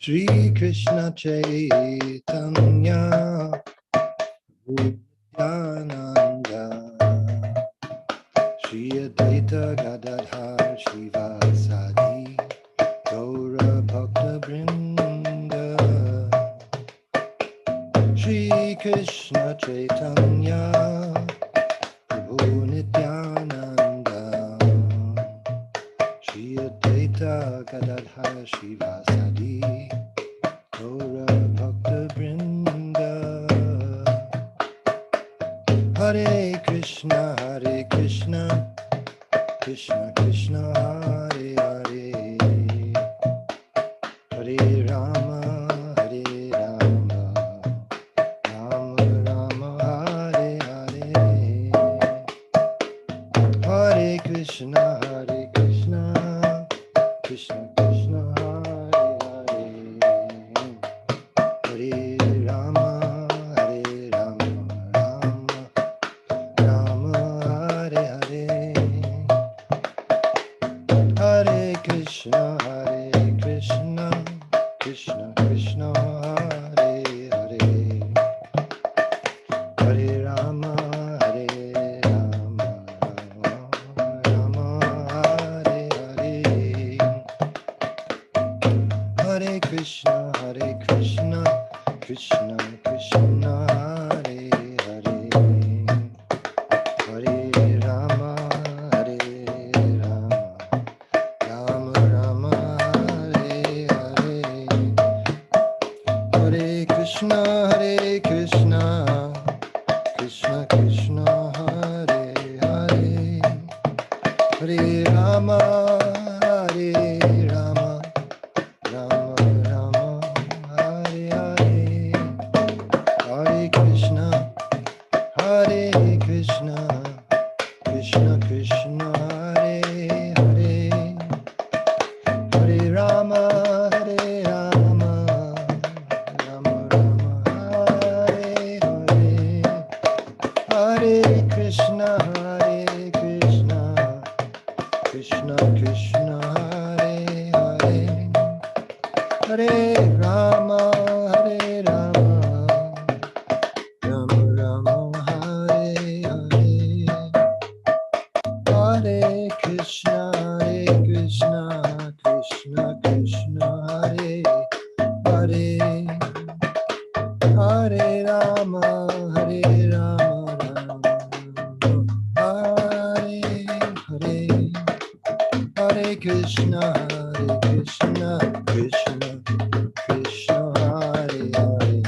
Shri Krishna Chaitanya Nityananda Shri Advaita Gadadhar Shivasadi Gaura Bhakta Vrinda Shri Krishna Chaitanya Prabhu Nityananda Shri Advaita Gadadhar Shivasadi Gaura Bhakta Vrinda Hare Krishna Krishna Krishna Hare Hare Hare Rama Rama Rama Hare Hare Hare Krishna Krishna Krishna Hare Hare Hare Rama Rama Hare Hare Hare Krishna Krishna Krishna Hare Hare Hare Rama Rama Hare Hare Hare Krishna Krishna Krishna Hare Hare Hare Rama Rama Rama Hare Hare Hare Krishna Krishna Krishna Hare Hare Hare Rama Rama Rama Hare Hare Hare Krishna Krishna Krishna Hare Hare Hare Rama Rama Rama Hare Hare Hare Krishna Krishna Krishna Hare Hare Hare Rama Rama Rama Hare Hare Hare Krishna Krishna Krishna Hare Hare Hare Rama Rama Hare Hare Hare Krishna Krishna Krishna Hare Hare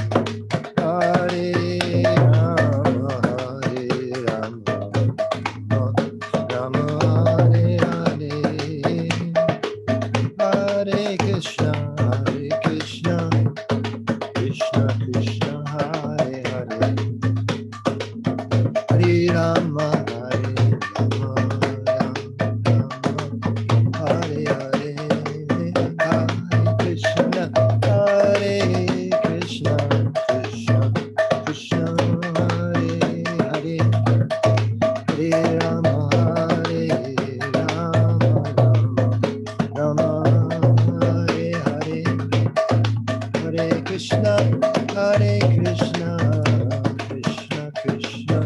Hare Rama Rama Hare Hare Hare Krishna Krishna Krishna Hare Hare Hare Rama Hare Hare Hare Krishna Krishna Krishna Hare Hare Hare Rama Rama Hare Hare Hare Krishna Krishna Krishna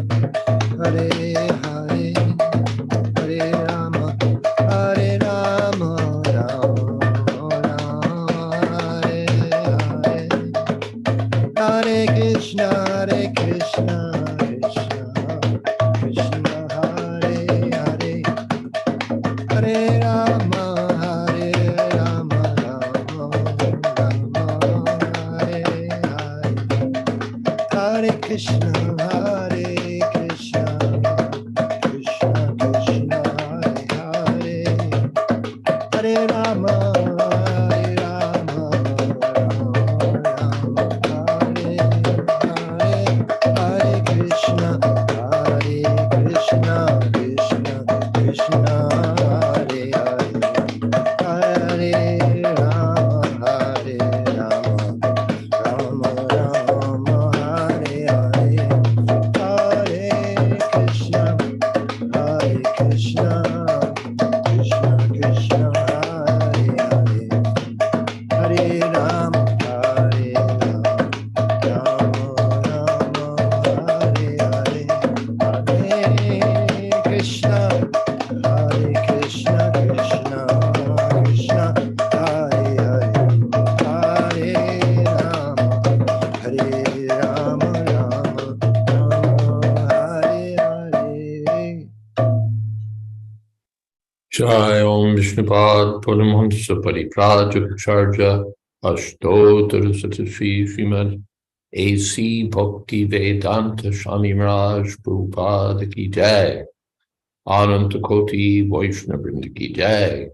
Hare Hare Hare Rama Rama Hare Hare Hare Krishna Krishna Hare Hare Hare Rama Rama Hare Hare Hare Krishna Krishna Hare Hare Hare Rama Hare Krishna Krishna Hare Hare Hare Rama Rama Hare Hare Jai Om Vishnupad Paramahamsa Pariprajapacharya Ashtottara Satasri Srimad A.C. Bhakti Vedanta Swami Maharaj Prabhupada Ki Jai Ananta Koti Vaishnava Vrinda Ki Jai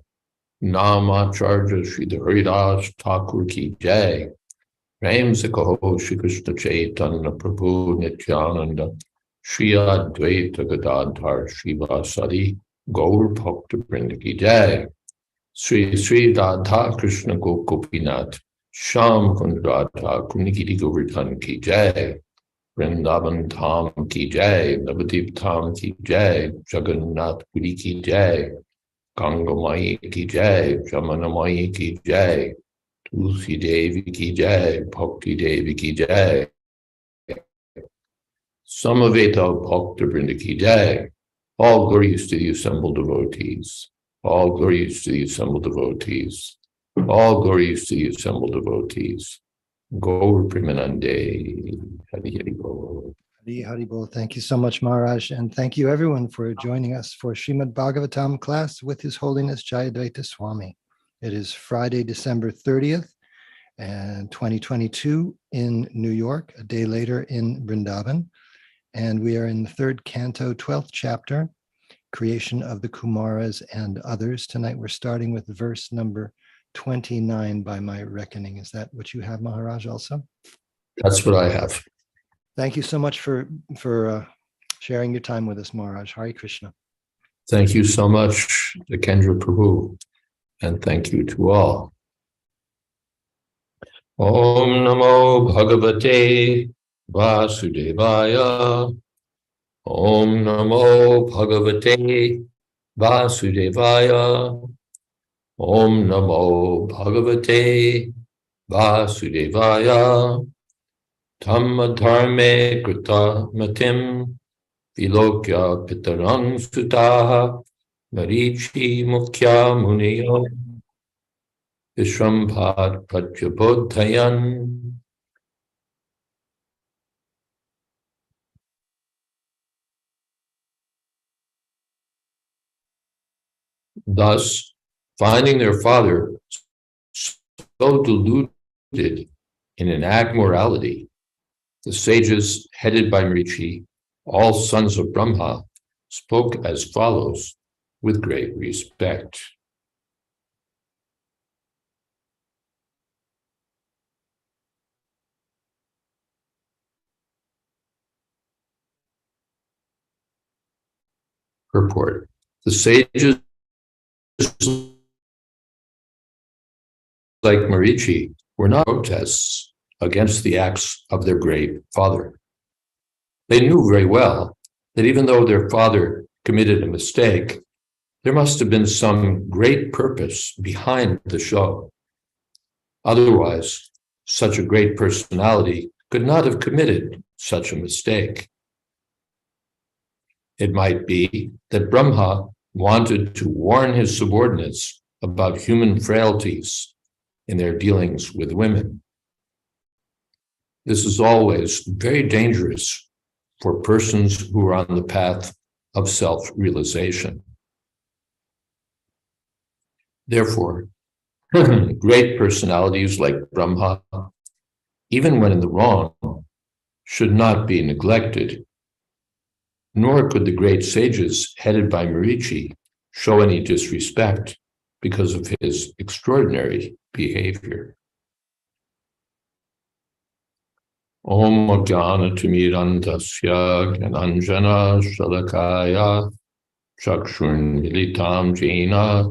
Namacharya Sridhar Haridas Thakur Ki Jai Prem Se Kaho Shri Krishna Chaitanya Prabhu Nityananda Shri Advaita Gadadhar Srivasadi Gaur Bhakta Vrinda Ki Jai Sri Sri Radha Krishna Gopinath Sham Kund Radha Kunigiri Govardhan Ki Jai Vrindavan Dham Ki Jai Navadip Dham Ki Jai Jagannath Puri Ki Jai Ganga Mai Ki Jai Jamana Mai Ki Jai Tulsi Devi Ki Jai Bhakti Devi Ki Jai Samaveta Bhakta Vrinda Ki Jai. All glories to the assembled devotees. All glories to the assembled devotees. All glories to the assembled devotees. Gaur Premanande. Hari Hari Bol. Hari Hari Bol. Thank you so much, Maharaj. And thank you everyone for joining us for Srimad Bhagavatam class with His Holiness Jayādvaita Swami. It is Friday, December 30th, and 2022 in New York, a day later in Vrindavan. And we are in the third canto, 12th chapter, Creation of the Kumaras and Others. Tonight we're starting with verse number 29 by my reckoning. Is that what you have, Maharaj, also? That's what I have. Thank you so much for sharing your time with us, Maharaj. Hare Krishna. Thank you so much, Kendra Prabhu, and thank you to all. Om Namo Bhagavate Vasudevaya. Om Namo Bhagavate Vasudevaya. Om Namo Bhagavate Vasudevaya. Dhamma dharme krita matim vilokya pitarang sutaha marichi mukhya muniyo vishrambhat pratyabodhayan. Thus, finding their father so deluded in an act morality, the sages headed by Marichi, all sons of Brahma, spoke as follows with great respect. Purport. The sages like Marichi were not protests against the acts of their great father. They knew very well that even though their father committed a mistake, there must have been some great purpose behind the show. Otherwise, such a great personality could not have committed such a mistake. It might be that Brahma wanted to warn his subordinates about human frailties in their dealings with women. This is always very dangerous for persons who are on the path of self-realization. Therefore, great personalities like Brahma, even when in the wrong, should not be neglected, nor could the great sages headed by Marichi show any disrespect because of his extraordinary behavior. Om Ajnana Timirandasya Gyananjana Shalakaya Chakshun Militam Jena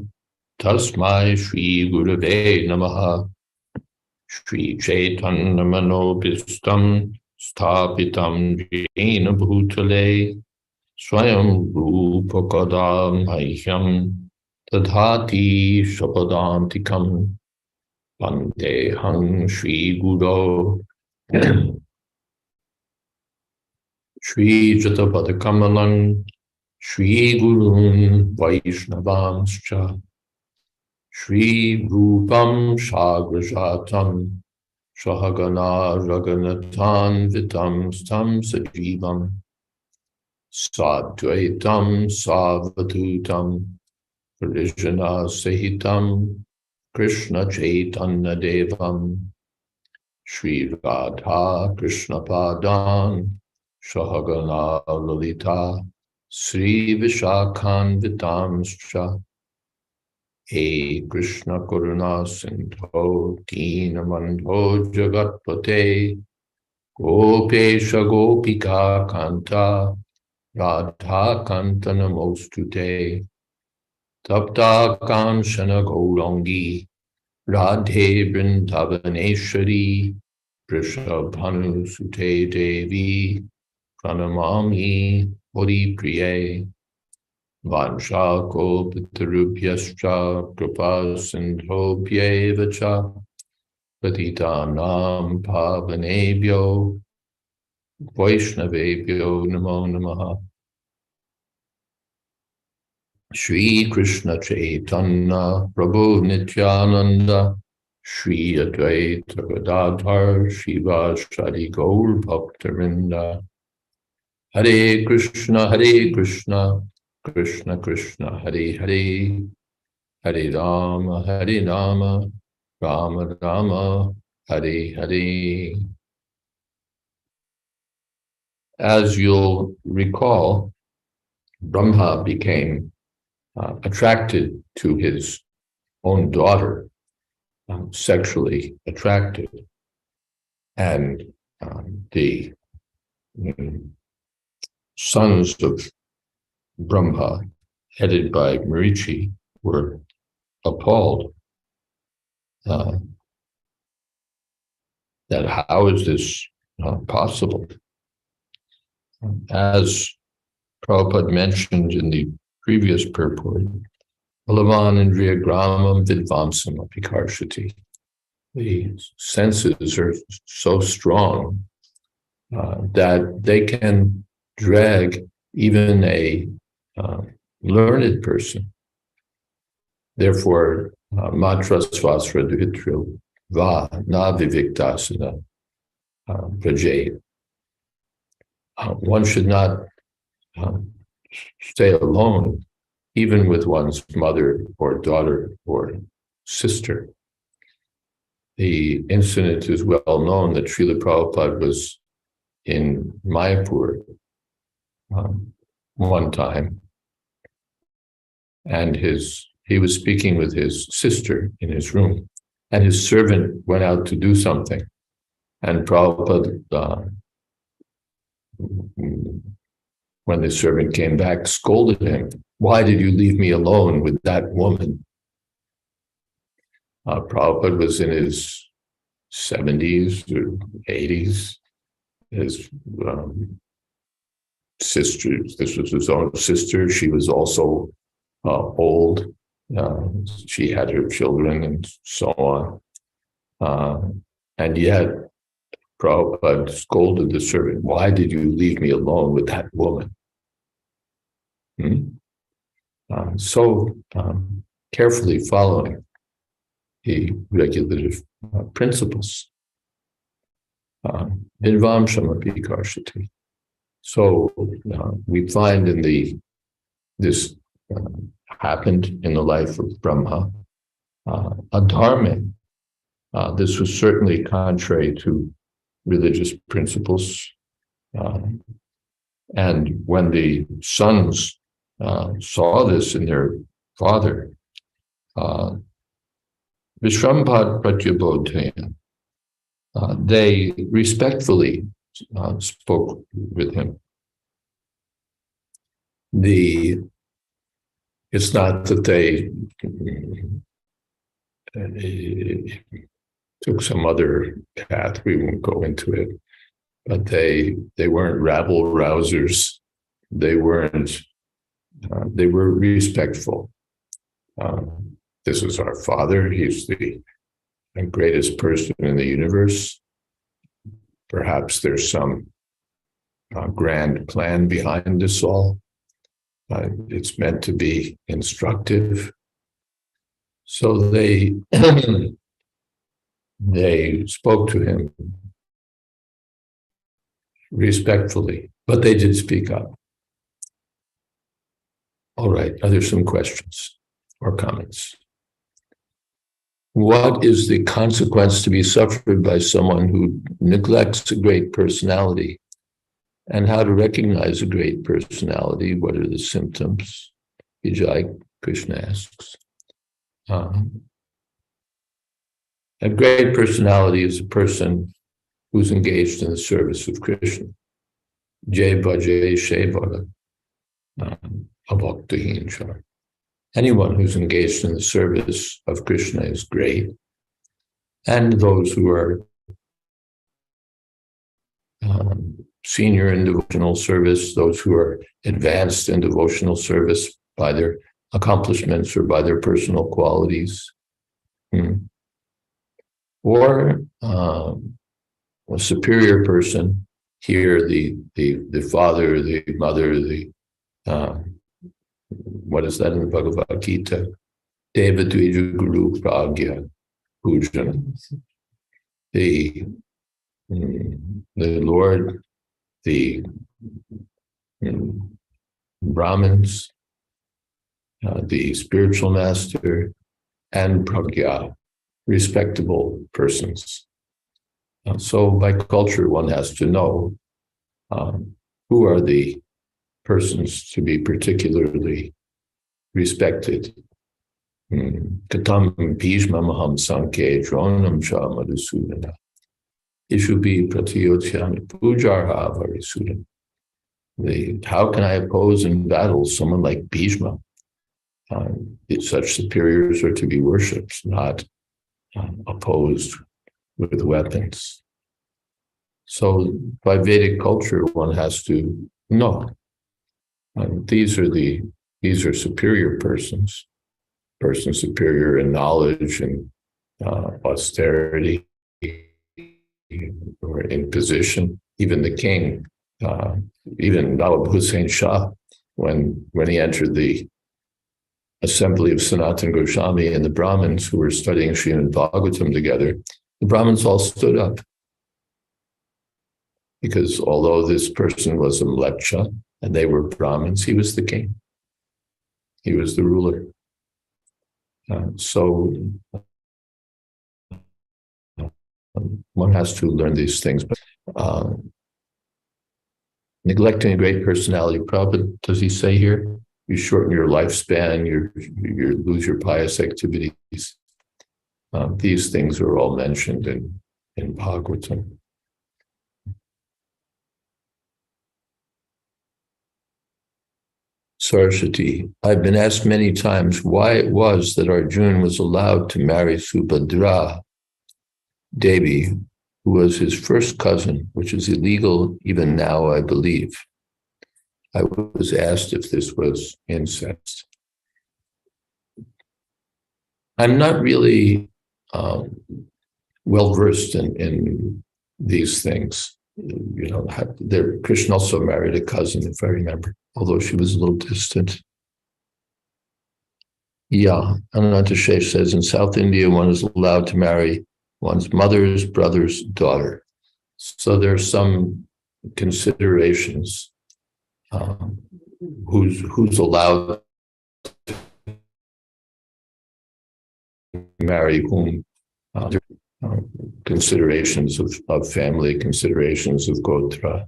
Tasmai Shri Gurave Namaha. Shri Chaitanya Manobhistam Sthapitam Jena Bhutale Swayam Rupa Kadam Mahyam Tadhati Shapadantikam Vandeham Shri Guru Shri Jatapadakamalam Shri Gurun Vaishnavanscha Shri Rupam Shagrajatam Shahagana Raganatan Vitam Stam Sajivam Sadvaitam Savadutam Parijana Sahitam Krishna Chaitanya Devam Shri Radha Krishna Padan Shahagana Lalita Sri Vishakhan Vitamscha He Krishna Karuna Sindho Deenamandho Jagatpate Gopesha Gopika Kanta Radha Kanta Namostute Tapta Kanshana Gaurangi Radhe Vrindavaneshwari Prishabhanu Sute Devi Pranamami Hari Priye Vansha Kopitarubhyascha Kripa Sindhobhyevacha Patitanam Pavanebhyo Vaishnavebhyo Namo Namaha Shri Krishna Chaitanya Prabhu Nityananda Shri Advaita Gadadhar Shivasadi Gaur Bhaktarinda Hare Krishna Krishna Krishna Hare Hare Hare Rama Rama Rama Hare Hare. As you'll recall, Brahma became attracted to his own daughter, sexually attracted, and the sons of Brahma, headed by Marichi, were appalled that how is this possible? As Prabhupada mentioned in the previous purport, Balavan Indriya Gramam Vidvamsam Apikarshati. The senses are so strong that they can drag even a learned person. Therefore, matra swasra duhitril va na viviktasana prajay. One should not stay alone, even with one's mother or daughter or sister. The incident is well known that Srila Prabhupada was in Mayapur one time, and he was speaking with his sister in his room, and his servant went out to do something, and Prabhupada, when the servant came back, scolded him, "Why did you leave me alone with that woman?" Prabhupada was in his 70s or 80s. His sister, this was his own sister, she was also old. She had her children and so on. And yet, Prabhupada scolded the servant, "Why did you leave me alone with that woman?" Carefully following the regulative principles. Vidvamsamapi karshati. So we find this happened in the life of Brahma. A dharma. This was certainly contrary to religious principles. And when the sons saw this in their father, Vishrambhat Pratyabodhaya, they respectfully spoke with him. It's not that they took some other path, we won't go into it, but they weren't rabble rousers. They were respectful. This is our father. He's the greatest person in the universe. Perhaps there's some grand plan behind this all. It's meant to be instructive. So they spoke to him respectfully, but they did speak up. All right, are there some questions? or comments. What is the consequence to be suffered by someone who neglects a great personality? And how to recognize a great personality? What are the symptoms? Vijay, Krishna asks. A great personality is a person who's engaged in the service of Krishna. Jay Bhajay Shevara, Avaktahin Char. Anyone who's engaged in the service of Krishna is great. And those who are senior in devotional service, those who are advanced in devotional service by their accomplishments or by their personal qualities. Or a superior person, here the father, the mother, what is that in the Bhagavad Gita? Deva Dvija Guru Pragya Pujana. The Lord, the Brahmins, the spiritual master, and Pragya, respectable persons. So by culture, one has to know who are the persons to be particularly respected. Katam Bhishma Maham Sankhe Dronam Cha Madhusudana. Ishubi Pratiyotyan Pujarha Varisudan. How can I oppose in battle someone like Bhishma? Such superiors are to be worshipped, not opposed with weapons. So by Vedic culture, one has to know these are superior persons superior in knowledge and austerity, or in position. Even the king, even Nawab Hussain Shah, when he entered the assembly of Sanatana Goswami and the Brahmins who were studying Srimad Bhagavatam together, the Brahmins all stood up. Because although this person was a mleccha and they were Brahmins, he was the king. He was the ruler. So one has to learn these things. But neglecting a great personality, Prabhupada, does he say here? You shorten your lifespan, you lose your pious activities. These things are all mentioned in Bhagavatam. Saraswati, I've been asked many times why it was that Arjuna was allowed to marry Subhadra Devi, who was his first cousin, which is illegal even now, I believe. I was asked if this was incest. I'm not really well-versed in these things. You know, Krishna also married a cousin, if I remember, although she was a little distant. Yeah, Anantashesh says, in South India, one is allowed to marry one's mother's brother's daughter. So there are some considerations. Who's allowed to marry whom? Considerations of family, considerations of gotra.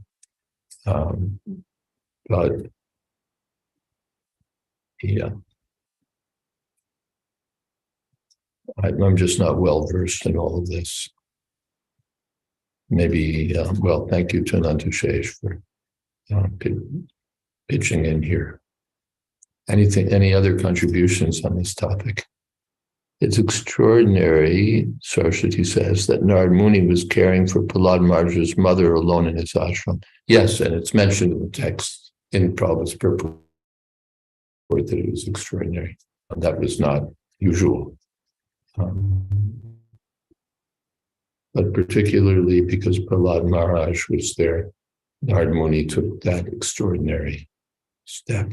But yeah, I'm just not well versed in all of this. Maybe, well, thank you to Anantashesh for pitching in here. Any other contributions on this topic? It's extraordinary, Saraswati says, that Narad Muni was caring for Prahlad Maharaj's mother alone in his ashram. Yes, and it's mentioned in the text in Prabhupada's purport that it was extraordinary. That was not usual. But particularly because Prahlad Maharaj was there, Narad Muni took that extraordinary step.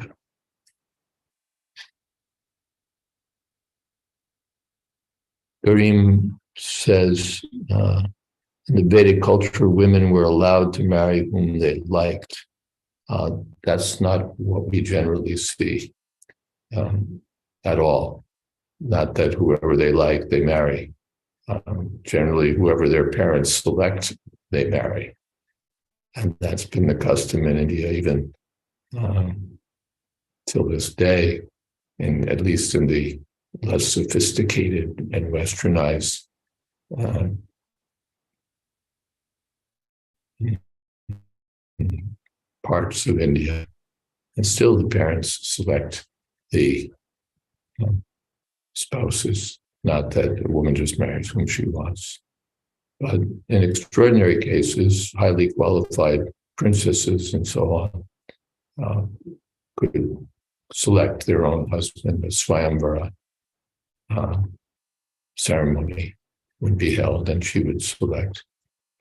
Karim says, in the Vedic culture, women were allowed to marry whom they liked. That's not what we generally see. at all. Not that whoever they like, they marry. Generally, whoever their parents select, they marry. And that's been the custom in India even till this day, at least in the less sophisticated and westernized parts of India. And still the parents select the spouses, not that a woman just marries whom she wants. But in extraordinary cases, highly qualified princesses and so on could select their own husband. A Swayamvara ceremony would be held and she would select.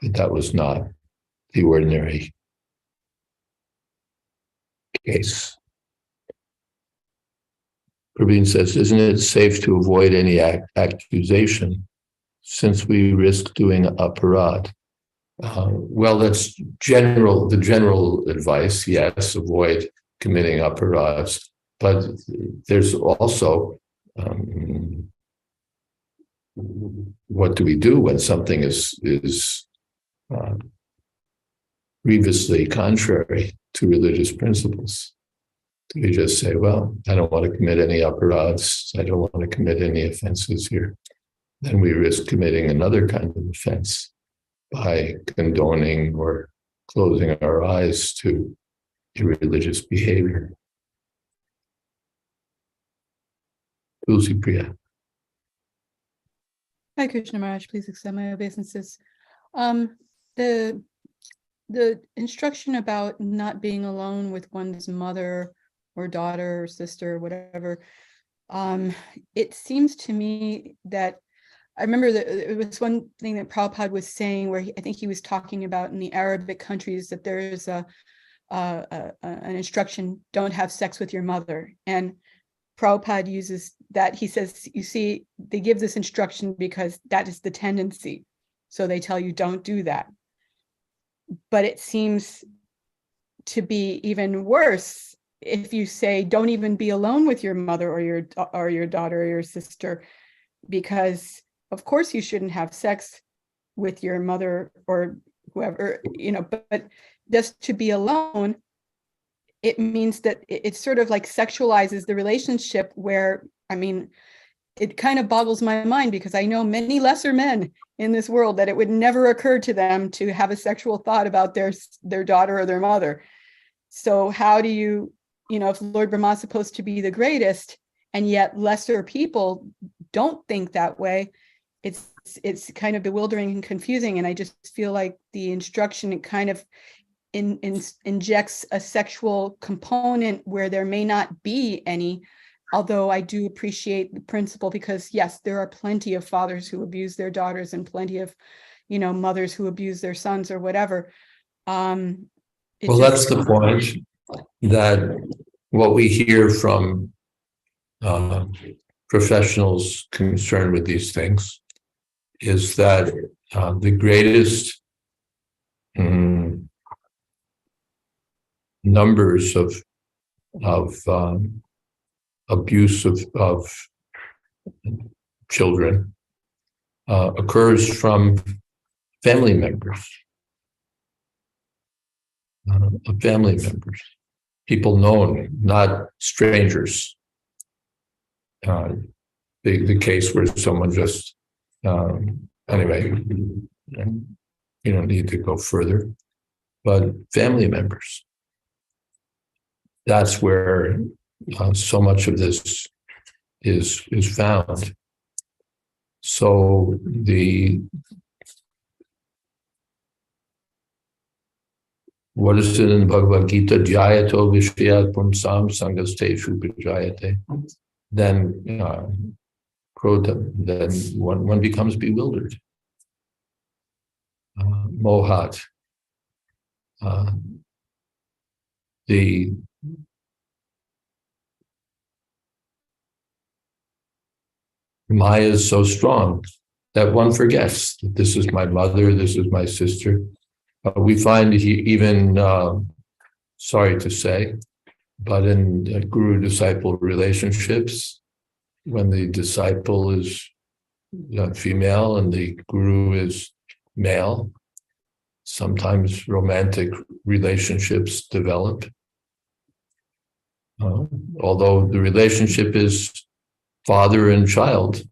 But that was not the ordinary case. Praveen says, isn't it safe to avoid any accusation since we risk doing aparadh? Well, that's the general advice. Yes, avoid committing aparadhs. But there's also, what do we do when something is grievously contrary to religious principles? Do we just say, well, I don't want to commit any aparadhs, I don't want to commit any offenses here? Then we risk committing another kind of offense by condoning or closing our eyes to irreligious behavior. Tulsi Priya. Hi, Krishna Maharaj, please accept my obeisances. The instruction about not being alone with one's mother or daughter or sister or whatever, it seems to me that I remember that it was one thing that Prabhupada was saying where I think he was talking about in the Arabic countries that there is an instruction, don't have sex with your mother. And Prabhupada uses that. He says, you see, they give this instruction because that is the tendency. So they tell you don't do that. But it seems to be even worse if you say don't even be alone with your mother or your daughter or your sister, because of course you shouldn't have sex with your mother or whoever, but just to be alone, it means that it sort of like sexualizes the relationship where, it kind of boggles my mind because I know many lesser men in this world that it would never occur to them to have a sexual thought about their daughter or their mother. So how do you, if Lord Brahma is supposed to be the greatest and yet lesser people don't think that way, it's kind of bewildering and confusing. And I just feel like the instruction, it kind of injects a sexual component where there may not be any, although I do appreciate the principle because yes, there are plenty of fathers who abuse their daughters and plenty of, mothers who abuse their sons or whatever. Well, that's the point, that what we hear from professionals concerned with these things is that the greatest numbers of abuse of children occurs from family members. Family members, people known, not strangers. The case where someone just, anyway, you don't need to go further, but family members. That's where so much of this is found. So what is it in the Bhagavad Gita? Jayato vishayat pumsam sangasteshu vijayate. Then then one becomes bewildered. Mohat. The Maya is so strong that one forgets that this is my mother, this is my sister. We find even, sorry to say, but in guru-disciple relationships, when the disciple is female and the guru is male, sometimes romantic relationships develop. Although the relationship is father and child,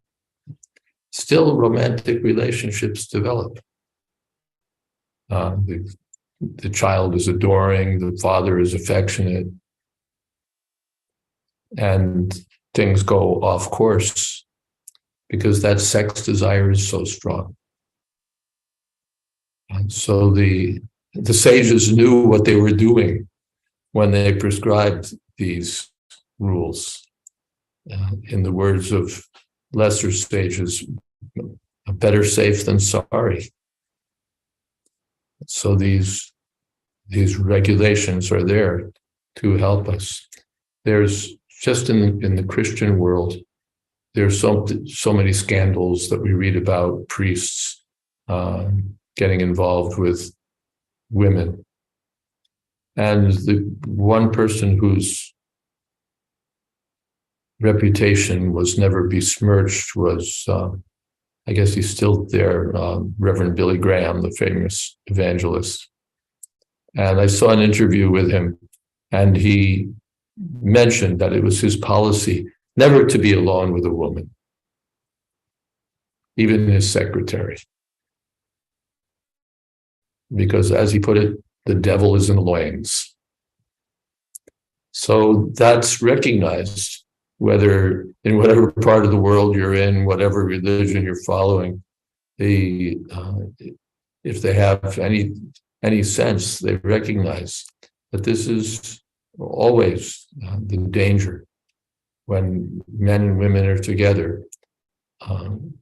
still romantic relationships develop. The child is adoring, the father is affectionate, and things go off course because that sex desire is so strong. And so the sages knew what they were doing when they prescribed these rules. In the words of lesser sages, better safe than sorry. So these regulations are there to help us. There's just in the Christian world, there's so many scandals that we read about, priests getting involved with women. And the one person whose reputation was never besmirched was, I guess he's still there, Reverend Billy Graham, the famous evangelist. And I saw an interview with him, and he mentioned that it was his policy never to be alone with a woman, even his secretary. Because, as he put it, the devil is in the loins. So that's recognized, whether in whatever part of the world you're in, whatever religion you're following, if they have any sense, they recognize that this is always the danger. When men and women are together,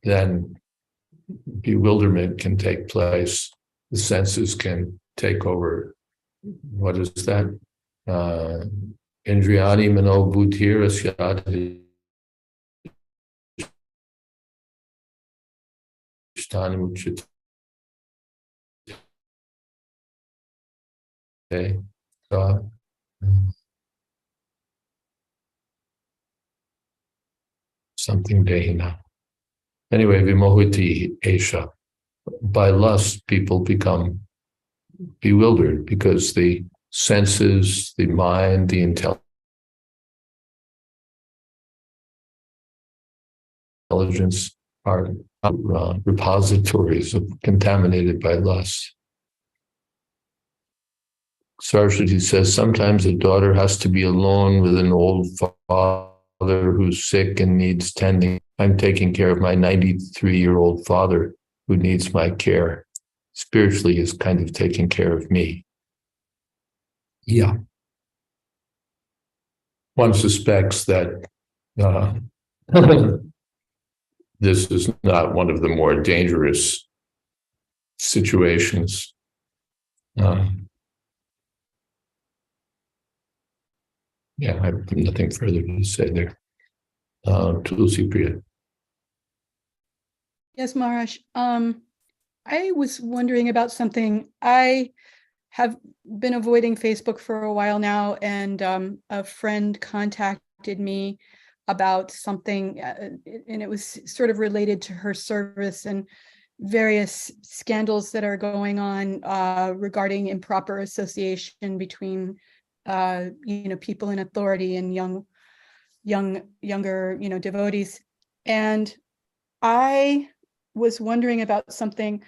then bewilderment can take place. The senses can take over. What is that? Indriyani mano buddhir asyadhi sthanamuchyate. Something dehina. Anyway, vimohiti esha. By lust, people become bewildered because the senses, the mind, the intelligence are repositories contaminated by lust. Saraswati says, sometimes a daughter has to be alone with an old father who's sick and needs tending. I'm taking care of my 93-year-old father who needs my care. Spiritually, is kind of taking care of me. Yeah. One suspects that this is not one of the more dangerous situations. Yeah, I have nothing further to say there. Tulsi Priya. Yes, Maharaj. I was wondering about something. I have been avoiding Facebook for a while now, and a friend contacted me about something, and it was sort of related to her service and various scandals that are going on regarding improper association between people in authority and younger devotees. And I was wondering about something.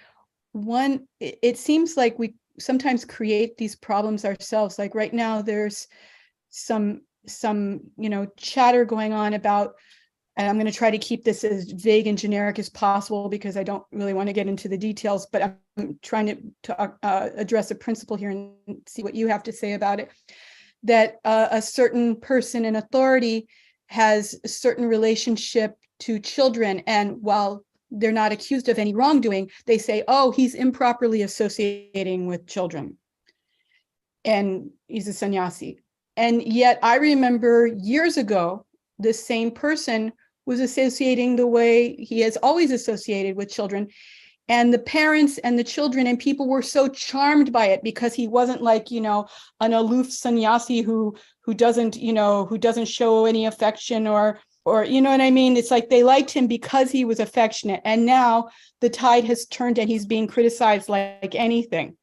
One, it seems like we sometimes create these problems ourselves. Like right now, there's some chatter going on about, and I'm going to try to keep this as vague and generic as possible because I don't really want to get into the details, but I'm trying to address a principle here and see what you have to say about it. That a certain person in authority has a certain relationship to children, and while they're not accused of any wrongdoing, they say, oh, he's improperly associating with children, and he's a sannyasi. And yet I remember years ago, this same person was associating the way he has always associated with children. And the parents and the children and people were so charmed by it because he wasn't like, an aloof sannyasi who doesn't show any affection or or you know what I mean? It's like they liked him because he was affectionate, and now the tide has turned and he's being criticized like anything.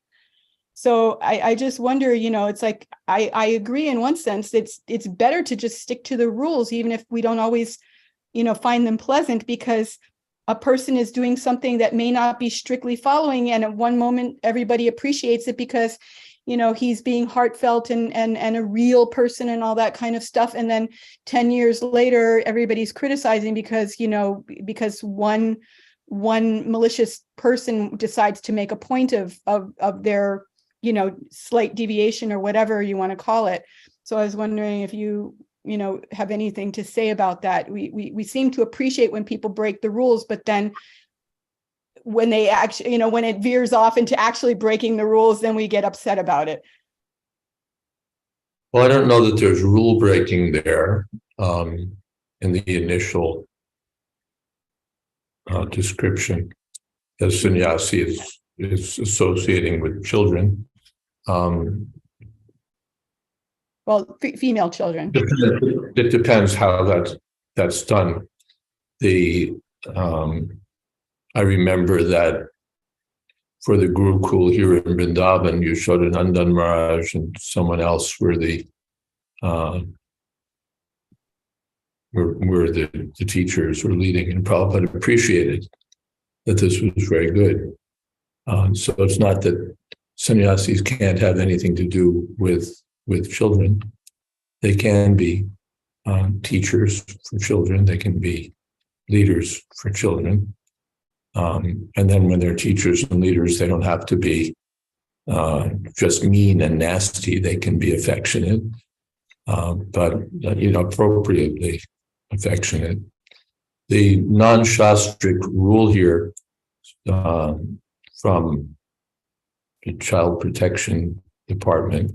So I just wonder, it's like I agree in one sense. It's better to just stick to the rules, even if we don't always, find them pleasant, because a person is doing something that may not be strictly following, and at one moment everybody appreciates it because he's being heartfelt and a real person and all that kind of stuff, and then 10 years later everybody's criticizing because one malicious person decides to make a point of their slight deviation or whatever you want to call it. So I was wondering if you have anything to say about that. We seem to appreciate when people break the rules, but then when they actually, when it veers off into actually breaking the rules, then we get upset about it. Well, I don't know that there's rule breaking there in the initial description, as sannyasi is associating with children. Well, female children. It depends how that's done. I remember that for the Gurukul here in Vrindavan, Yashodanandan Maharaj and someone else were the teachers were leading, and Prabhupada appreciated that this was very good. So it's not that sannyasis can't have anything to do with children. They can be teachers for children. They can be leaders for children. And then when they're teachers and leaders, they don't have to be just mean and nasty. They can be affectionate, but appropriately affectionate. The non-shastric rule here from the Child Protection Department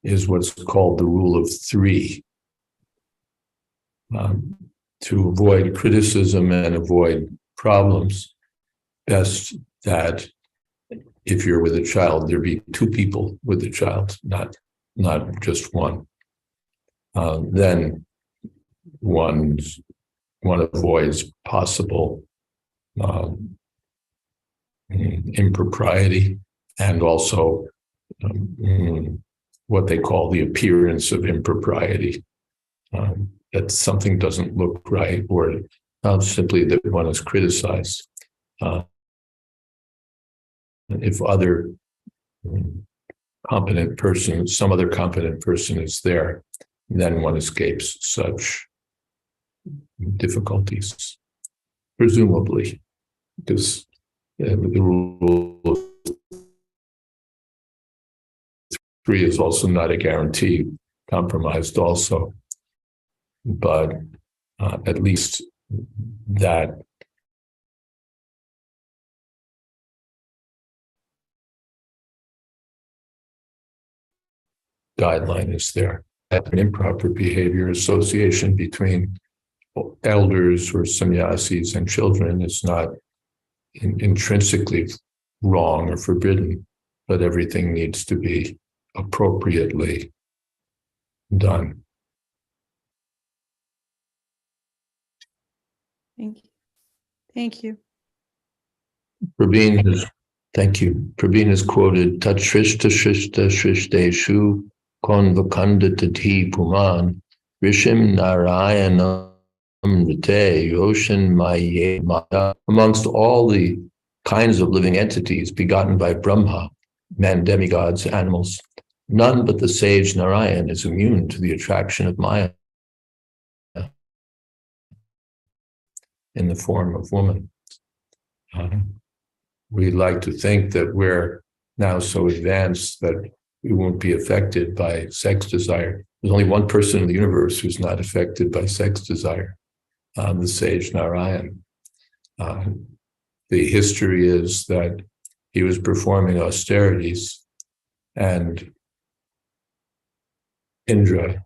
is what's called the rule of three. To avoid criticism and avoid problems, best that if you're with a child, there be two people with the child, not just one. Then one avoids possible impropriety, and also what they call the appearance of impropriety, that something doesn't look right, or not simply that one is criticized. If some other competent person is there, then one escapes such difficulties, presumably, because the rule of three is also not a guarantee, compromised also, but at least that guideline is there. An improper behavior association between elders or sannyasis and children is not intrinsically wrong or forbidden, but everything needs to be appropriately done. Thank you. Thank you. Prabhin has quoted Tat Shrishta Shrishta Shrishteshu Konvakandati Puman Rishim Narayanam Rite Yoshin Maye Maya. Amongst all the kinds of living entities begotten by Brahma, men, demigods, animals, none but the sage Narayan is immune to the attraction of Maya in the form of woman. We like to think that we're now so advanced that we won't be affected by sex desire. There's only one person in the universe who's not affected by sex desire, the sage Narayan. The history is that he was performing austerities, and Indra,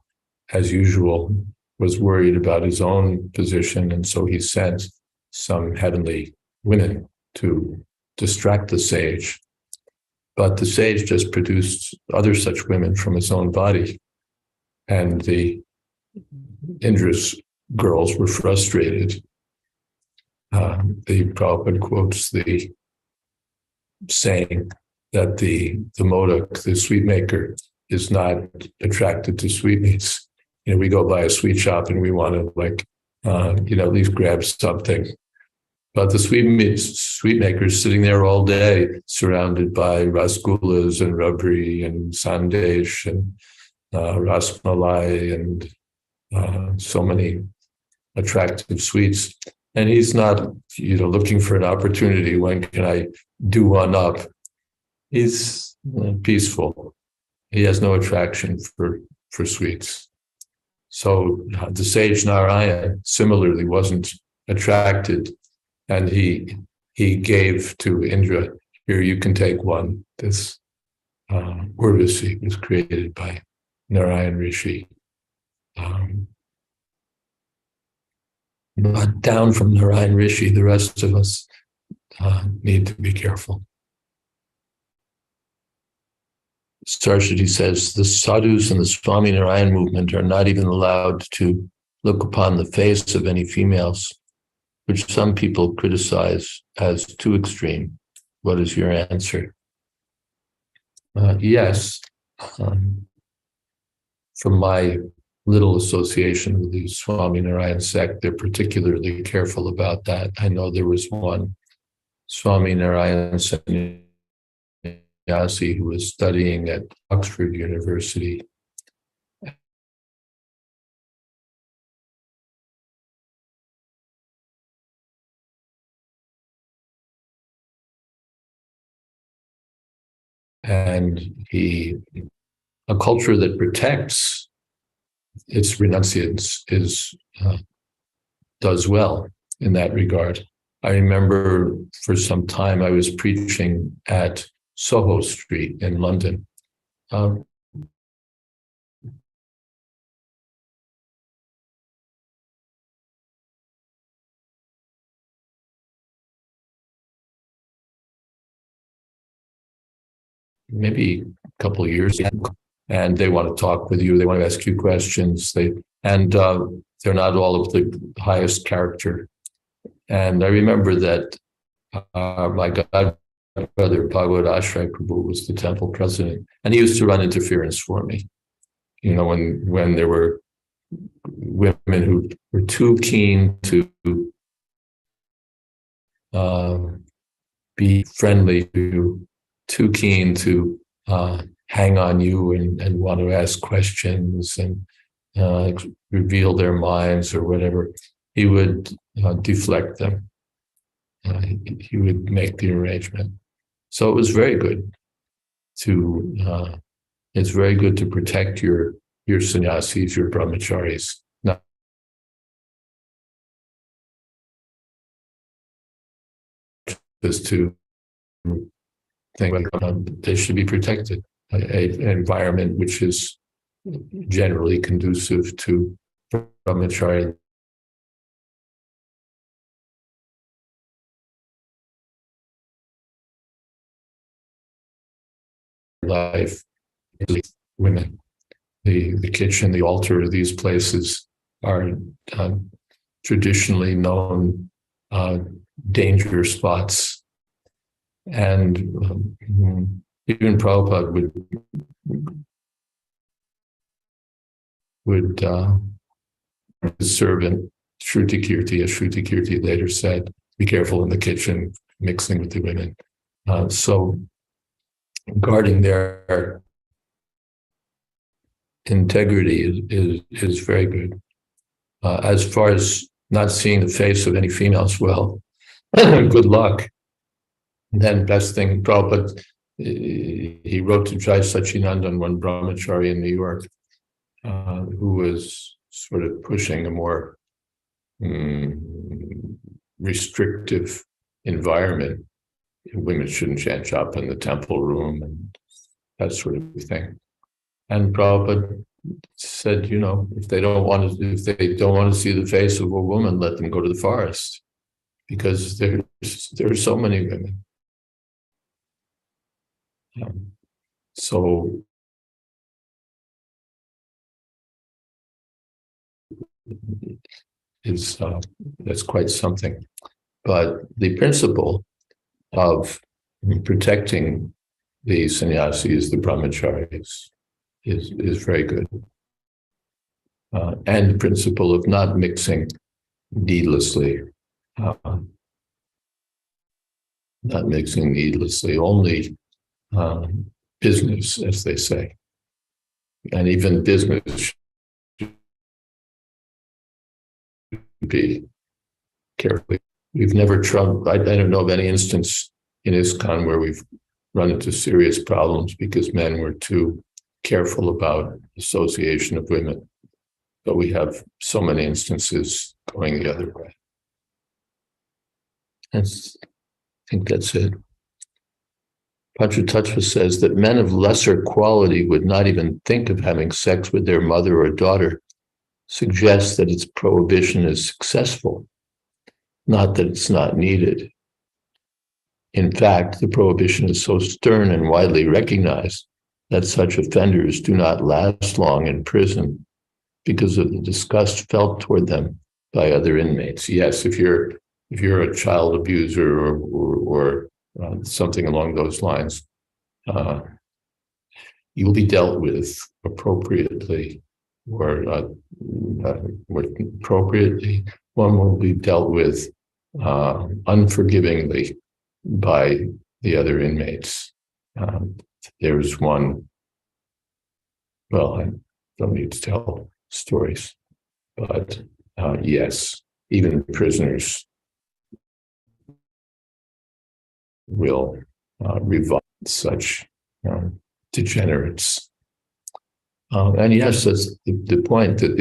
as usual, was worried about his own position, and so he sent some heavenly women to distract the sage. But the sage just produced other such women from his own body, and the Indra's girls were frustrated. The Prabhupada quotes the saying that the modak, the sweet maker, is not attracted to sweetmeats. We go by a sweet shop and we want to at least grab something. But the sweet maker is sitting there all day, surrounded by rasgullas and rabri and sandesh and rasmalai and so many attractive sweets. And he's not, looking for an opportunity. When can I do one up? He's peaceful. He has no attraction for sweets. So the sage Narayan similarly wasn't attracted, and he gave to Indra, here, you can take one. This Urvasi was created by Narayan Rishi. But down from Narayan Rishi, the rest of us need to be careful. Sarshati says, the sadhus and the Swami Narayan movement are not even allowed to look upon the face of any females, which some people criticize as too extreme. What is your answer? Yes. From my little association with the Swami Narayan sect, they're particularly careful about that. I know there was one Swami Narayan sannyasi who was studying at Oxford University. And a culture that protects its renunciates does well in that regard. I remember for some time I was preaching at Soho Street in London. Maybe a couple of years ago, and they want to talk with you. They want to ask you questions. They're not all of the highest character. And I remember that my godbrother, Bhagavad Ashray Prabhu, was the temple president, and he used to run interference for me. When there were women who were too keen to be friendly, too keen to hang on you and want to ask questions and reveal their minds or whatever, he would deflect them. He would make the arrangement. So it was very good to protect your sannyasis, your brahmacharis. Not just to think they should be protected. An environment which is generally conducive to brahmacharya life. Women, the kitchen, the altar, these places are traditionally known danger spots, and even Prabhupada would his servant Shruti Kirti, as Shruti Kirti later said, be careful in the kitchen mixing with the women. So guarding their integrity is very good. As far as not seeing the face of any females, well, good luck. And then best thing, Prabhupada, he wrote to Jai Sachinandan, one brahmachari in New York, who was sort of pushing a more restrictive environment. Women shouldn't chant japa in the temple room and that sort of thing. And Prabhupada said, if they don't want to see the face of a woman, let them go to the forest, because there are so many women. So that's quite something. But the principle of protecting the sannyasis, the brahmacharis, is very good. And the principle of not mixing needlessly, only business, as they say. And even business should be carefully. We've never tried, I don't know of any instance in ISKCON where we've run into serious problems because men were too careful about association of women. But we have so many instances going the other way. I think that's it. Panchatattva says that men of lesser quality would not even think of having sex with their mother or daughter, suggests that its prohibition is successful, not that it's not needed. In fact, the prohibition is so stern and widely recognized that such offenders do not last long in prison because of the disgust felt toward them by other inmates. Yes, if you're a child abuser or something along those lines, you'll be dealt with appropriately, or appropriately. One will be dealt with unforgivingly by the other inmates. There's one. Well, I don't need to tell stories, but yes, even prisoners will revive such degenerates. And yes, that's the point, that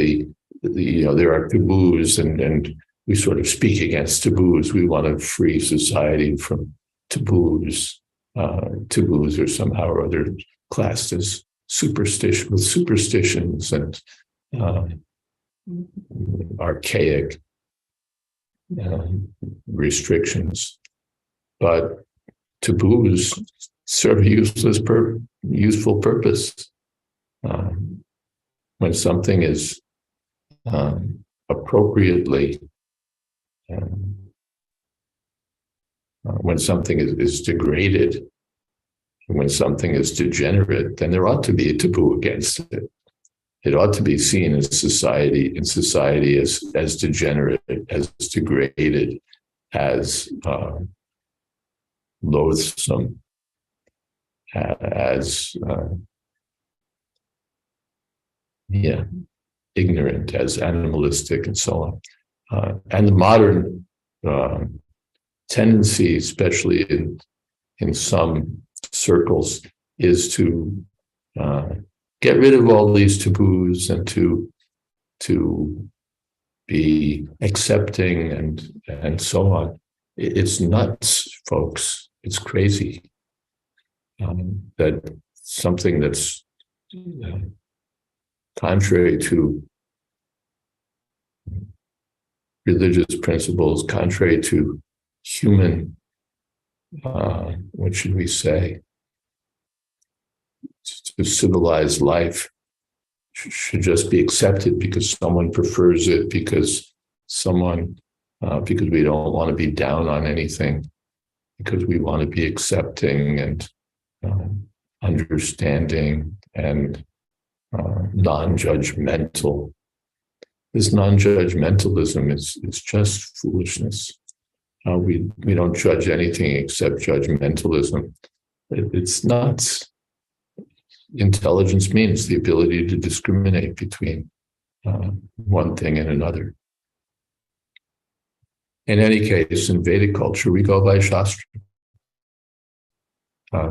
there are taboos, and we sort of speak against taboos. We want to free society from taboos. Taboos are somehow or other classed as superstitions and archaic restrictions. But taboos serve a useful purpose. When something is appropriately, when something is degraded, when something is degenerate, then there ought to be a taboo against it. It ought to be seen in society as degenerate, as degraded, as loathsome, as ignorant, as animalistic, and so on. And the modern tendency, especially in some circles, is to get rid of all these taboos and to be accepting and so on. It's nuts, folks. It's crazy that something that's contrary to religious principles, contrary to human, what should we say, to civilized life, should just be accepted because someone prefers it, because we don't want to be down on anything, because we want to be accepting and understanding and non-judgmental. This non-judgmentalism is just foolishness. We don't judge anything except judgmentalism. It's nuts. Intelligence means the ability to discriminate between one thing and another. In any case, in Vedic culture, we go by Shastra.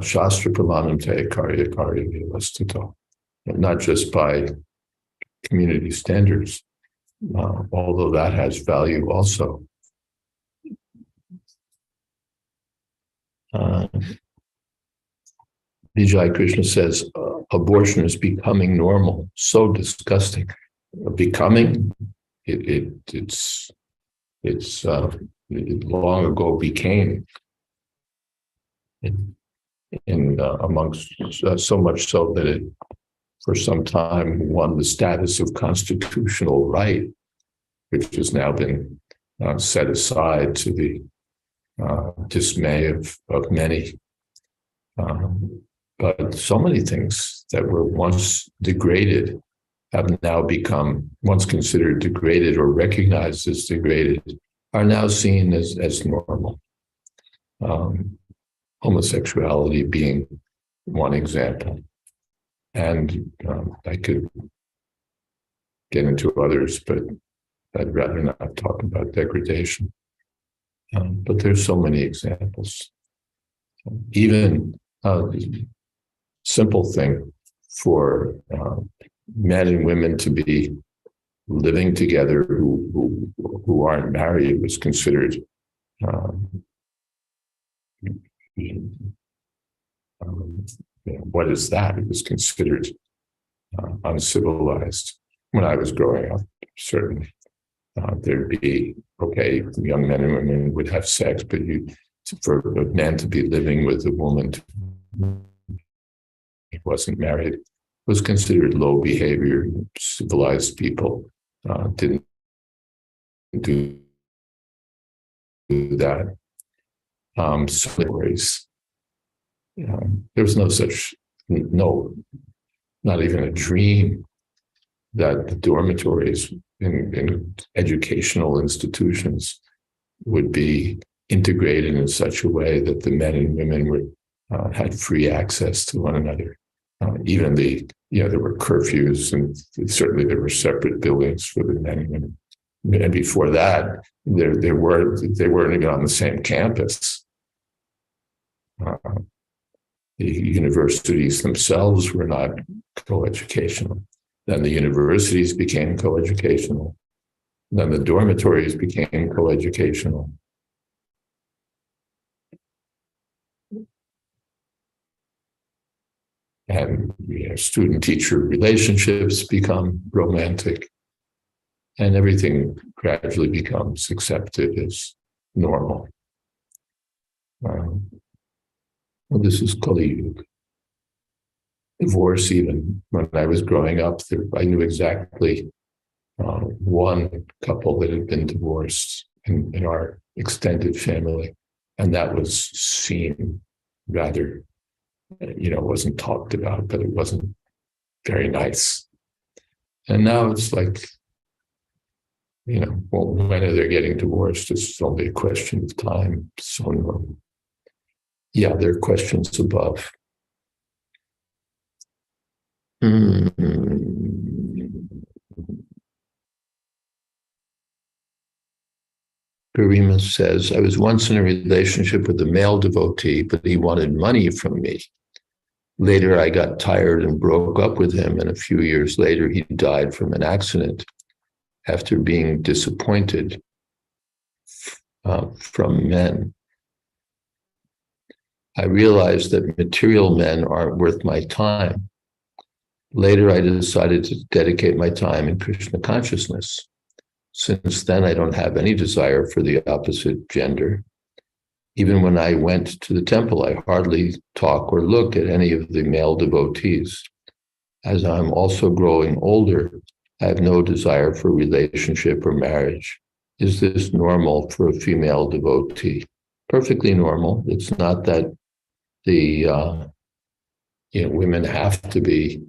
Shastra pramanam te karya vyavastito. Not just by community standards, although that has value also. Vijay Krishna says, abortion is becoming normal. So disgusting. Becoming, it long ago became, amongst so much so that it, for some time, won the status of constitutional right. which has now been set aside to the dismay of many. But so many things that were once degraded have now become, once considered degraded or recognized as degraded, are now seen as normal. Homosexuality being one example. And I could get into others, but I'd rather not talk about degradation. But there's so many examples. Even a simple thing for men and women to be living together who aren't married was considered what is that? It was considered uncivilized. When I was growing up, certainly there'd be, okay, young men and women would have sex, but for a man to be living with a woman who wasn't married was considered low behavior. Civilized people didn't do that. Stories. There was not even a dream that the dormitories in educational institutions would be integrated in such a way that the men and women had free access to one another. Even there were curfews, and certainly there were separate buildings for the men and women. And before that, they weren't even on the same campus. The universities themselves were not coeducational. Then the universities became coeducational. Then the dormitories became coeducational. And student-teacher relationships become romantic. And everything gradually becomes accepted as normal. Well, this is Kali Yuga. Divorce, even when I was growing up, I knew exactly one couple that had been divorced in our extended family, and that was seen rather, it wasn't talked about, but it wasn't very nice. And now it's like, well, when are they getting divorced? It's only a question of time. So normal. Yeah, there are questions above. Garima says, I was once in a relationship with a male devotee, but he wanted money from me. Later, I got tired and broke up with him, and a few years later, he died from an accident after being disappointed from men. I realized that material men aren't worth my time. Later, I decided to dedicate my time in Krishna consciousness. Since then, I don't have any desire for the opposite gender. Even when I went to the temple, I hardly talk or look at any of the male devotees. As I'm also growing older, I have no desire for relationship or marriage. Is this normal for a female devotee? Perfectly normal. It's not that the women have to be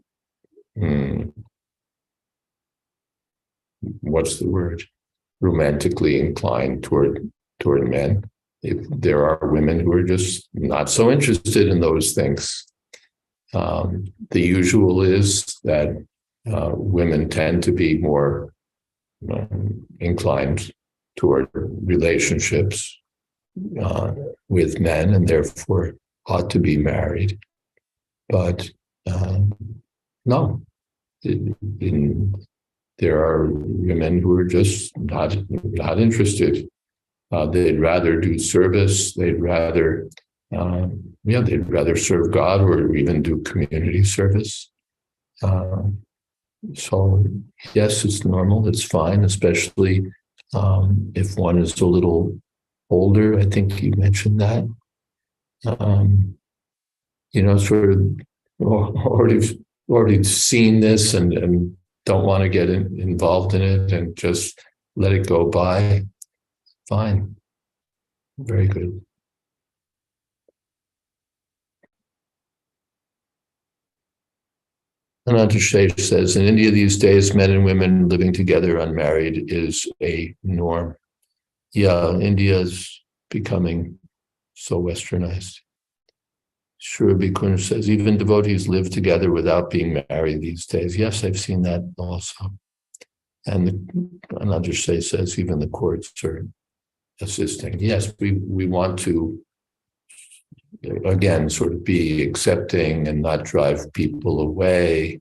romantically inclined toward men. If there are women who are just not so interested in those things. The usual is that women tend to be more inclined toward relationships with men, and therefore ought to be married. But no, there are women who are just not interested. They'd rather do service. They'd rather serve God or even do community service. So yes, it's normal. It's fine, especially if one is a little older. I think you mentioned that. Sort of already seen this and don't want to get involved in it and just let it go by, fine. Very good. Another Sheikh says, in India these days, men and women living together unmarried is a norm. Yeah, India is becoming so westernized. Shri Bhikkhun says, even devotees live together without being married these days. Yes, I've seen that also. And another Sheikh says, even the courts are assisting. Yes, we want to, again, sort of be accepting and not drive people away,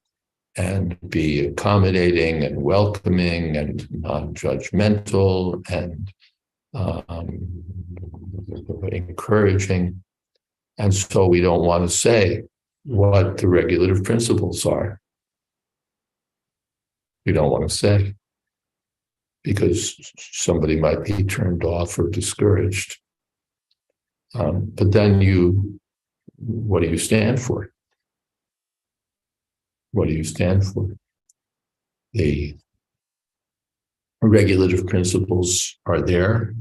and be accommodating and welcoming and non-judgmental and encouraging. And so we don't want to say what the regulative principles are. We don't want to say, because somebody might be turned off or discouraged. But then what do you stand for? What do you stand for? The regulative principles are there.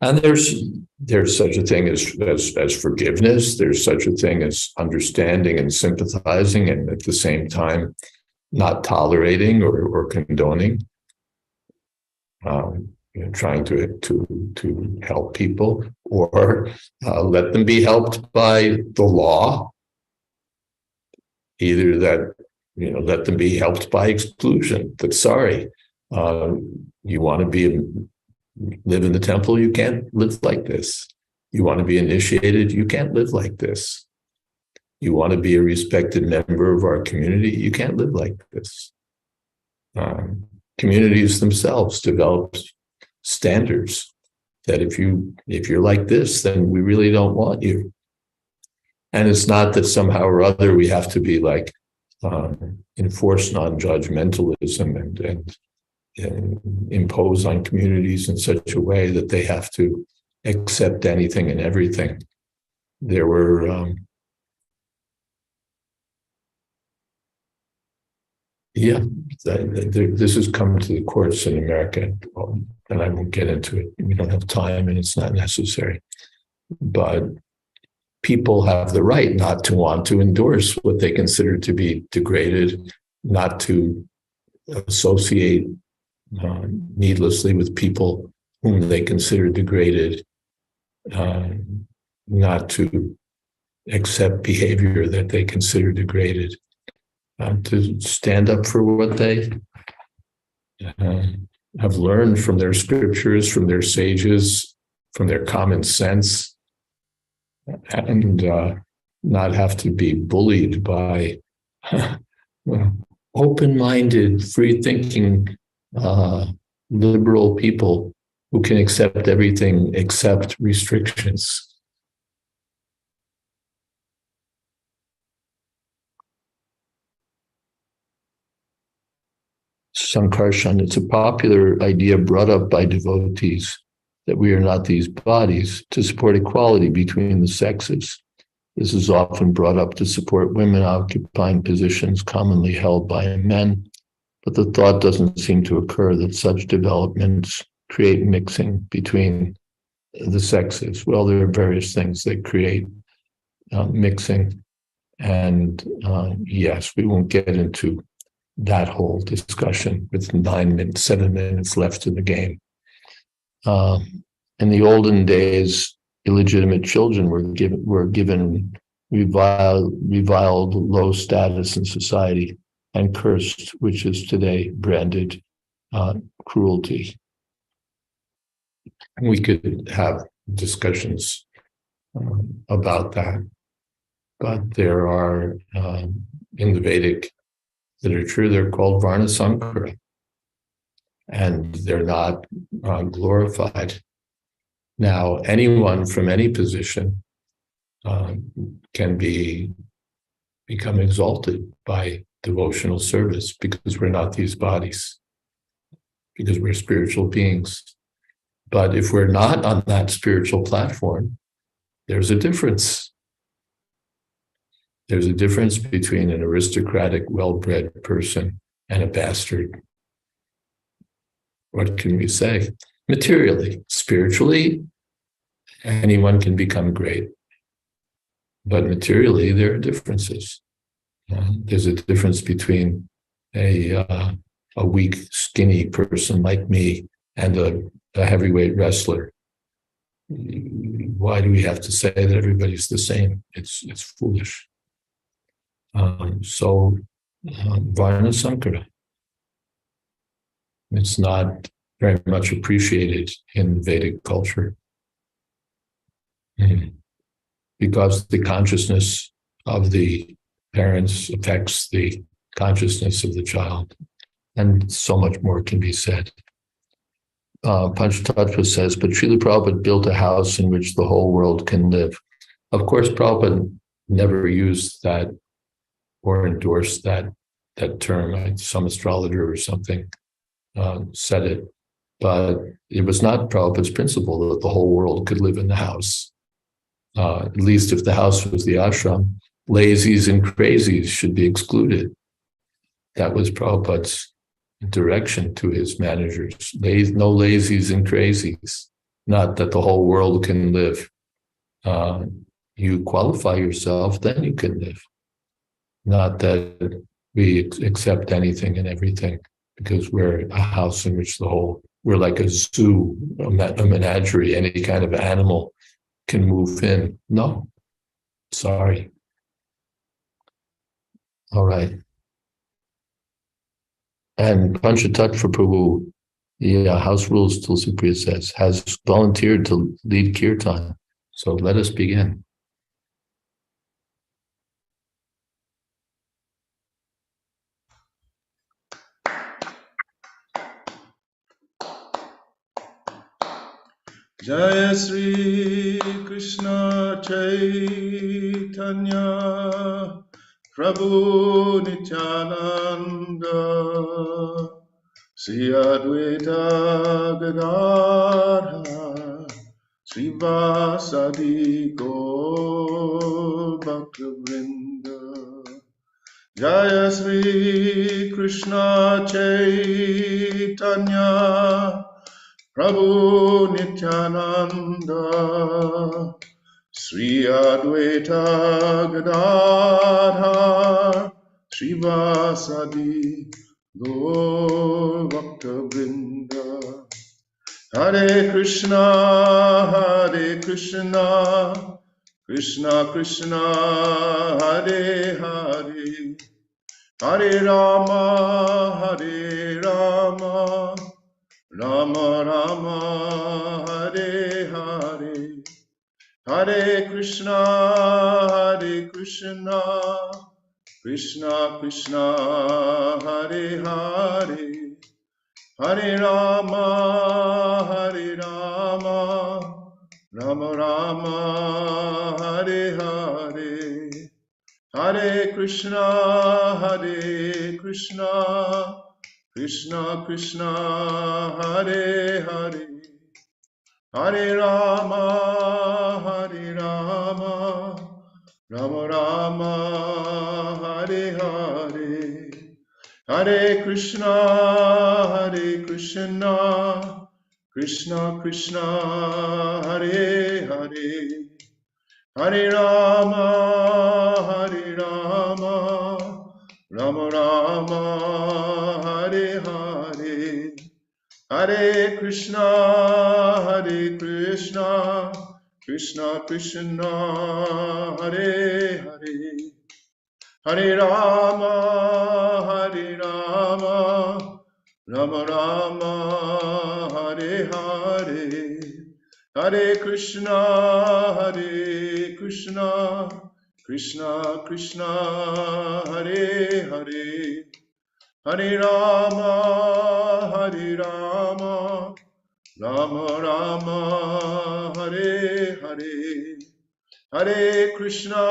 And there's such a thing as forgiveness. There's such a thing as understanding and sympathizing, and at the same time not tolerating or condoning. Trying to help people, or let them be helped by the law. Either that, let them be helped by exclusion. That sorry, you want to live in the temple, you can't live like this. You want to be initiated, you can't live like this. You want to be a respected member of our community, you can't live like this. Communities themselves develop standards that if you're like this, then we really don't want you. And it's not that somehow or other we have to be like enforce non-judgmentalism and impose on communities in such a way that they have to accept anything and everything. There were this has come to the courts in America, and I won't get into it. We don't have time, and it's not necessary. But people have the right not to want to endorse what they consider to be degraded, not to associate needlessly with people whom they consider degraded, not to accept behavior that they consider degraded. To stand up for what they have learned from their scriptures, from their sages, from their common sense, and not have to be bullied by open-minded, free-thinking, liberal people who can accept everything except restrictions. Sankarshan, it's a popular idea brought up by devotees that we are not these bodies to support equality between the sexes. This is often brought up to support women occupying positions commonly held by men, but the thought doesn't seem to occur that such developments create mixing between the sexes. Well, there are various things that create mixing, and yes, we won't get into that whole discussion with 7 minutes left in the game. In the olden days, illegitimate children were given reviled low status in society and cursed, which is today branded cruelty. We could have discussions about that, but there are in the Vedic literature, they're called Varna Sankara, and they're not glorified. Now, anyone from any position can become exalted by devotional service, because we're not these bodies, because we're spiritual beings. But if we're not on that spiritual platform, there's a difference. There's a difference between an aristocratic, well-bred person and a bastard. What can we say? Materially, spiritually, anyone can become great. But materially, there are differences. There's a difference between a weak, skinny person like me and a heavyweight wrestler. Why do we have to say that everybody's the same? It's foolish. Varna Sankara. It's not very much appreciated in Vedic culture. Because the consciousness of the parents affects the consciousness of the child. And so much more can be said. Panchatattva says, but Srila Prabhupada built a house in which the whole world can live. Of course, Prabhupada never used that or endorsed that term. Like some astrologer or something said it. But it was not Prabhupada's principle that the whole world could live in the house. At least if the house was the ashram, lazies and crazies should be excluded. That was Prabhupada's direction to his managers. No lazies and crazies. Not that the whole world can live. You qualify yourself, then you can live. Not that we accept anything and everything, because we're a house in which we're like a zoo, a menagerie, any kind of animal can move in. No, sorry. All right. And Panchatattva Prabhu, House Rules, Tulsi Priya says, has volunteered to lead kirtan. So let us begin. Jaya Sri Krishna Chaitanya Prabhu Nityananda Sri Advaita Gadadhara Srivasadi Gaur Bhaktivinoda Jaya Sri Krishna Chaitanya Prabhu Nityananda Sri Advaita Gadadhara Srivasadi Gaur Bhaktivinoda Hare Krishna Krishna Krishna Hare Hare Hare Rama Rama Rama Hare Hare Hare Krishna Krishna Krishna Hare Hare Hare Rama Rama Rama Hare Hare Hare Krishna Krishna Krishna Hare Hare Hare Rama Rama Rama Hare Hare Hare Krishna Krishna Krishna Hare Hare Hare Rama Rama Rama Hare Hare Hare Krishna Krishna Krishna Hare Hare Hare Rama Rama Rama Hare Hare Hare Krishna Krishna Krishna Hare Hare Hare Rama Rama Rama Hare Hare Hare Krishna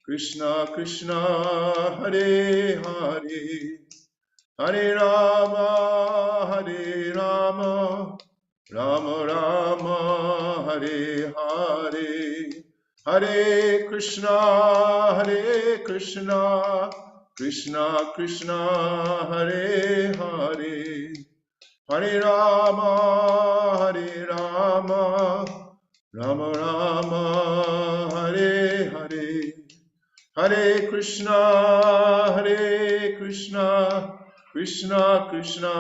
Krishna Krishna Hare Hare Hare Rama Rama Rama Hare Hare Hare Krishna, Krishna Krishna, Hare Hare, Hare Rama, Rama Rama, Hare Hare, Hare Krishna, Krishna Krishna,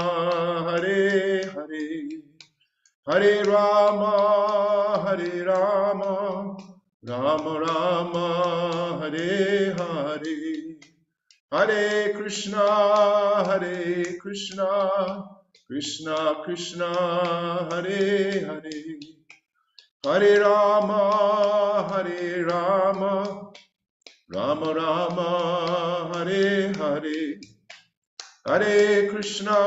Hare Hare, Hare Rama, Rama Rama, Hare Hare, Hare Krishna, Krishna Krishna, Hare Hare, Hare Rama, Rama Rama, Hare Hare, Hare Krishna,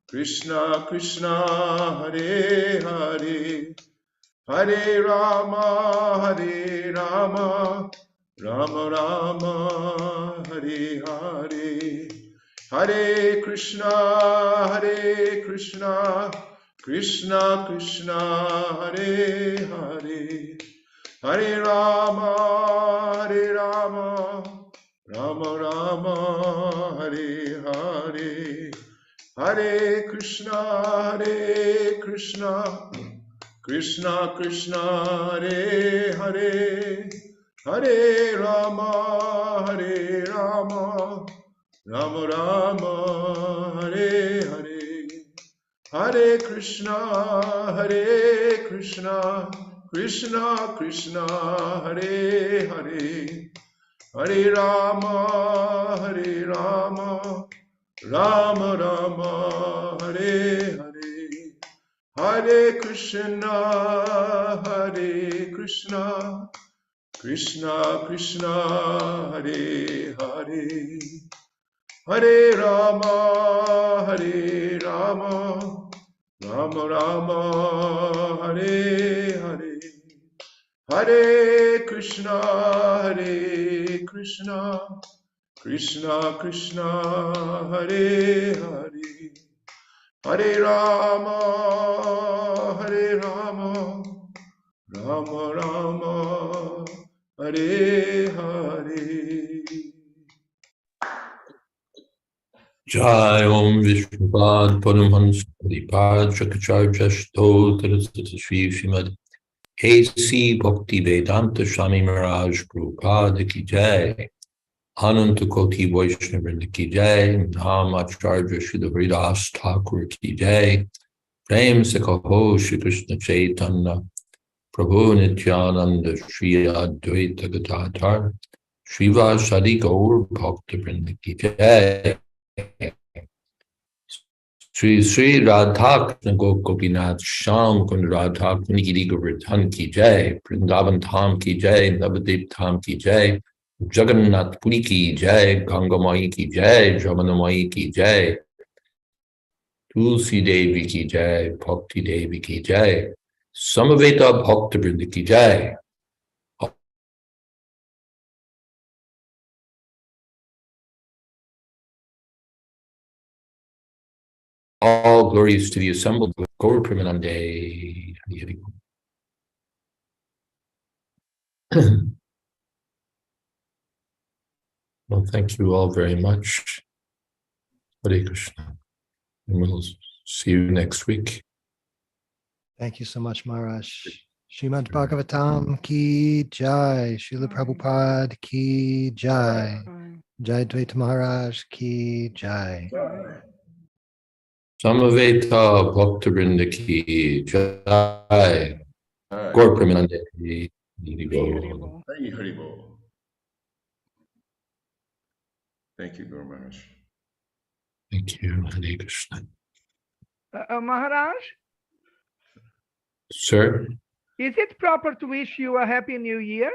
Krishna Krishna, Hare Hare, Hare Rama, Rama Rama, Hare Hare, Hare Krishna, Krishna Krishna, Hare Hare, Hare Rama, Rama Rama, Hare Hare, Hare Krishna, Krishna Krishna, Hare Hare, Hare Rama, Rama Rama, Hare Hare, Hare Krishna, Krishna Krishna, Hare Hare, Hare Rama, Rama Rama, Hare Hare, Hare Krishna, Krishna Krishna, Hare Hare, Hare Rama, Rama Rama, Hare Hare, Hare Krishna, Krishna Krishna, Hare Hare, Hare Rama, Rama Rama, Hare Hare. Jai Om Vishnupad Paramhans Paripad Shakacharya Stotra Sri Srimad A.C. Bhakti Vedanta Swami Maharaj Prabhupada Ki Jai, Ananta Koti Vaishnavrinda Ki Jai, Dham Acharya Srila Haridas Thakur Ki Jai, Prem Se Kaho Shri Krishna Chaitanya Prabhu Nityananda Shri Jayādvaita Gadadhar Srivasadi Gaur Bhakta Vrinda Ki Jai, Sri Radha Krishna Gopinath Sham Kund Radha Kunigiri Govardhan Ki Jai, Vrindavan Dham Ki Jai, Navadip Dham Ki Jai, Jagannath Puri Ki Jai, Gangamai Ki Jai, Jamunamai Ki Jai, Tulsi Devi Ki Jai, Bhakti Devi Ki Jai, Samaveta Bhakta Vrinda Ki Jai. All glories to the assembled Gaur Premanande. Well, thank you all very much. Hare Krishna. And we'll see you next week. Thank you so much, Maharaj. Srimad Bhagavatam Ki Jai. Srila Prabhupada Ki Jai. Jayādvaita Maharaj Ki Jai. Samaveta Bhakta Vrinda Ki Jai. Gaur Premanande. Hari Bol. Thank you, Guru Maharaj. Thank you, Hare Krishna. Maharaj, Sir? is it proper to wish you a Happy New Year?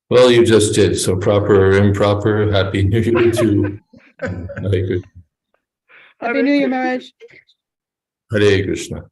Well, you just did, so proper or improper, Happy New Year to Hare Krishna. Happy New Year, Maharaj. Hare Krishna.